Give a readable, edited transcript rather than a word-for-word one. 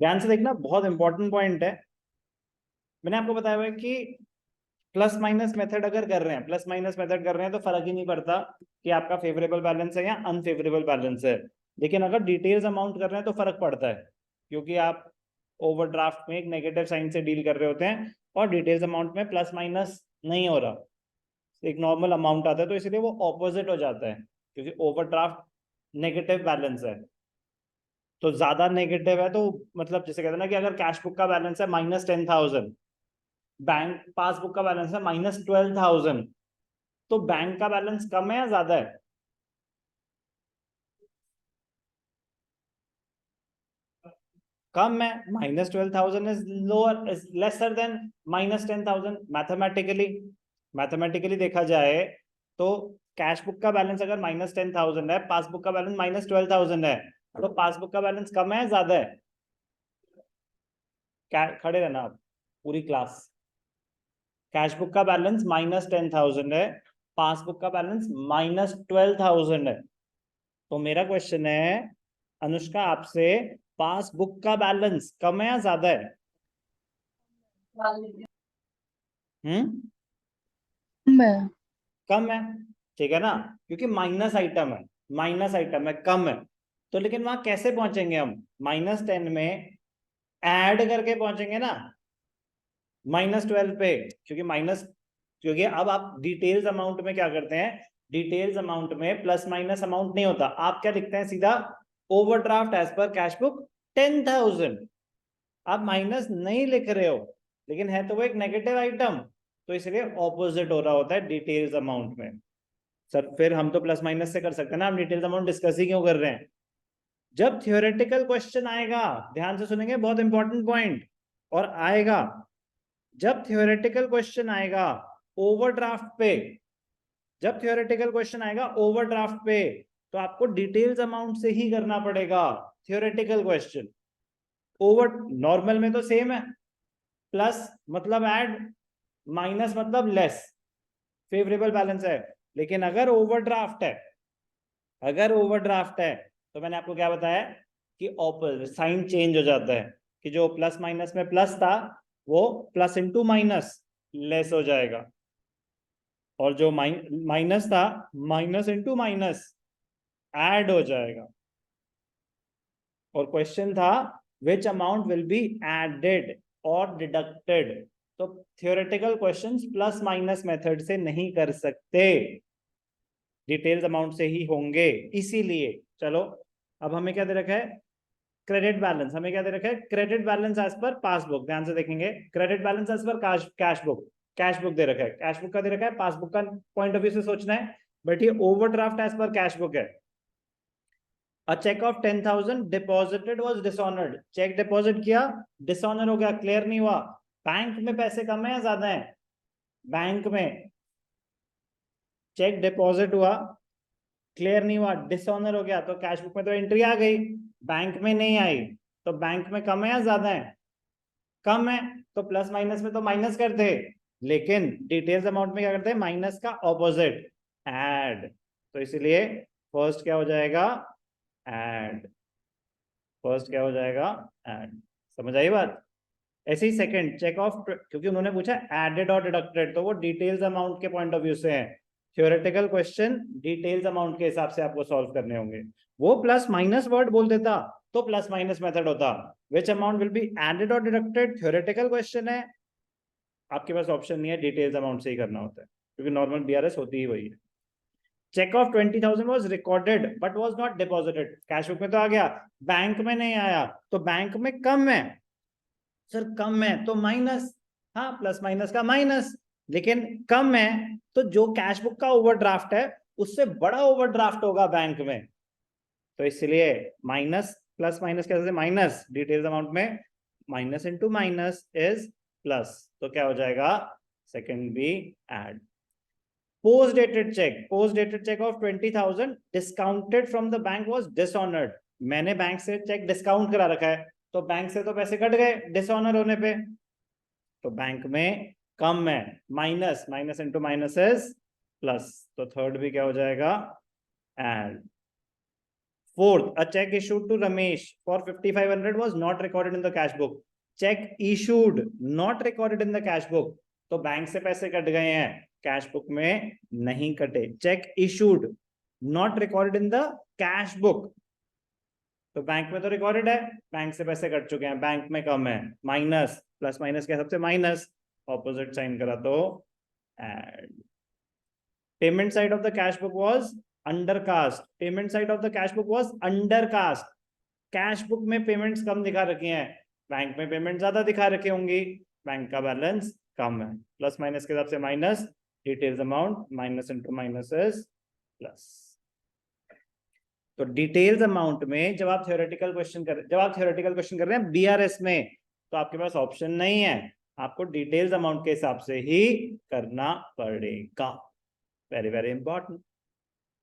ध्यान से देखना, बहुत इंपॉर्टेंट पॉइंट है। मैंने आपको बताया हुआ है कि प्लस माइनस मेथड अगर कर रहे हैं, प्लस माइनस मेथड कर रहे हैं तो फर्क ही नहीं पड़ता कि आपका फेवरेबल बैलेंस है या अनफेवरेबल बैलेंस है। लेकिन अगर डिटेल्स अमाउंट कर रहे हैं तो फर्क पड़ता है, क्योंकि आप ओवरड्राफ्ट में एक नेगेटिव साइन से डील कर रहे होते हैं और डिटेल्स अमाउंट में प्लस माइनस नहीं हो रहा, एक नॉर्मल अमाउंट आता है, तो इसलिए वो ऑपोजिट हो जाता है, क्योंकि ओवरड्राफ्ट नेगेटिव बैलेंस है। तो ज्यादा नेगेटिव है तो मतलब जैसे कहते हैं ना कि अगर कैश बुक का बैलेंस है -10,000, बैंक पासबुक का बैलेंस है -12,000, तो बैंक का बैलेंस कम है या ज्यादा है? कम है। -12,000 is lower, is lesser than -10,000। Mathematically, mathematically देखा जाए तो कैश बुक का बैलेंस अगर -10,000 है, पासबुक का बैलेंस -12,000 है, तो पासबुक का बैलेंस कम है ज्यादा है? क्या खड़े रहना आप पूरी क्लास। कैश बुक का बैलेंस -10,000 है, पासबुक का बैलेंस -12,000 है। तो मेरा क्वेश्चन है अनुष्का आपसे, पासबुक का बैलेंस कम है या ज्यादा है? हम्म, मैं कम है। ठीक है ना, क्योंकि माइनस आइटम है, माइनस आइटम है, कम है। तो लेकिन वहां कैसे पहुंचेंगे हम? -10 में ऐड करके पहुंचेंगे ना, -12 पे, क्योंकि माइनस, क्योंकि अब आप डिटेल्स अमाउंट में क्या करते हैं, डिटेल्स अमाउंट में प्लस माइनस अमाउंट नहीं होता, आप क्या लिखते हैं सीधा, overdraft as per cash book 10,000। आप माइनस नहीं लिख रहे हो, लेकिन है तो वो एक नेगेटिव आइटम, तो इसलिए ऑपोजिट हो रहा होता है डिटेल्स अमाउंट में। सर फिर हम तो प्लस माइनस से कर सकते हैं ना, हम डिटेल्स अमाउंट डिस्कस ही क्यों कर रहे हैं? जब थियोरेटिकल क्वेश्चन आएगा, ध्यान से सुनेंगे, बहुत इंपॉर्टेंट पॉइंट, और आएगा, जब थियोरेटिकल क्वेश्चन आएगा ओवरड्राफ्ट पे, जब थियोरेटिकल क्वेश्चन आएगा ओवरड्राफ्ट पे, तो आपको डिटेल्स अमाउंट से ही करना पड़ेगा थियोरेटिकल क्वेश्चन। ओवर नॉर्मल में तो सेम है, प्लस मतलब ऐड, माइनस मतलब लेस, फेवरेबल बैलेंस है। लेकिन अगर ओवरड्राफ्ट है, अगर ओवरड्राफ्ट है, तो मैंने आपको क्या बताया कि ऑपोजिट साइन चेंज हो जाता है, कि जो प्लस माइनस में प्लस था वो प्लस इंटू माइनस लेस हो जाएगा, और जो माइनस था माइनस इंटू माइनस ऐड हो जाएगा। और क्वेश्चन था which amount will be added और डिडक्टेड, तो theoretical questions plus minus method से नहीं कर सकते, डिटेल्स अमाउंट से ही होंगे। इसीलिए चलो, अब हमें क्या दे रखा है, क्रेडिट बैलेंस, हमें क्या दे रखा है, credit balance as per passbook. ध्यान से देखेंगे, credit balance as per cash book, cash book दे रखा है, कैश बुक का दे रखा है, पासबुक का पॉइंट ऑफ व्यू से सोचना है, बट ये overdraft as per cash book है। A cheque of 10,000 deposited was dishonoured, cheque deposit किया, डिसऑनर हो गया, क्लियर नहीं हुआ। बैंक में पैसे कम है या ज्यादा है? बैंक में चेक डिपॉजिट हुआ, क्लियर नहीं हुआ, डिसऑनर हो गया, तो कैश बुक में तो एंट्री आ गई, बैंक में नहीं आई। तो बैंक में कम है या ज्यादा है? कम है। तो प्लस माइनस में तो माइनस करते, लेकिन डिटेल्स अमाउंट में क्या करते हैं, माइनस का ऑपोजिट ऐड। तो इसलिए फर्स्ट क्या हो जाएगा, ऐड। फर्स्ट क्या हो जाएगा, ऐड। समझ आई बात? ऐसे ही सेकंड चेक ऑफ, क्योंकि उन्होंने पूछा एडेड और डिडक्टेड, तो वो डिटेल्स अमाउंट के पॉइंट ऑफ व्यू से है। थ्योरेटिकल क्वेश्चन डिटेल्स अमाउंट के हिसाब से आपको सॉल्व करने होंगे। वो प्लस माइनस वर्ड बोल देता तो प्लस माइनस मेथड होता, which amount will be added और डिडक्टेड थ्योरेटिकल क्वेश्चन है, आपके पास ऑप्शन नहीं है, डिटेल्स अमाउंट से ही करना होता है, क्योंकि नॉर्मल बीआरएस होती ही वही है। Cheque of 20,000 was recorded but was not deposited, cash book में तो आ गया, बैंक में नहीं आया, तो बैंक में कम है। सर कम है तो माइनस, हाँ प्लस माइनस का माइनस, लेकिन कम है तो जो कैश बुक का ओवरड्राफ्ट है उससे बड़ा ओवरड्राफ्ट होगा बैंक में, तो इसलिए माइनस प्लस माइनस कैसे, माइनस डिटेल्स अमाउंट में minus into minus is plus, तो क्या हो जाएगा, second B add. Post dated cheque, post dated cheque of 20,000 discounted from the bank was dishonoured, मैंने बैंक से चेक डिस्काउंट करा रखा है, तो बैंक से तो पैसे कट गए डिसऑनर होने पे, तो बैंक में कम है, minus minus into minus is plus, तो थर्ड भी क्या हो जाएगा, add. Fourth, a check issued to Ramesh for 5,500 was not recorded in the cash book. Check issued, not recorded in the cash book. तो bank से पैसे cut गए हैं, कैश बुक में नहीं कटे. Check issued, not recorded in the cash book. तो bank में तो रिकॉर्डेड है, बैंक से पैसे कट चुके हैं, बैंक में कम है. माइनस, प्लस माइनस के हिसाब से माइनस, ऑपोजिट साइन करा तो add. Payment side of the cash book was undercast. Payment side of the cash book was undercast. Cash book में पेमेंट्स कम दिखा रखे हैं, बैंक में पेमेंट ज्यादा दिखा रखे होंगी, बैंक का बैलेंस कम है. प्लस माइनस के हिसाब से minus, details amount minus into minus is plus. तो डिटेल्स अमाउंट में जब आप थ्योरेटिकल क्वेश्चन कर रहे हैं बीआरएस में, तो आपके पास ऑप्शन नहीं है, आपको डिटेल्स अमाउंट के हिसाब से ही करना पड़ेगा. Very very important.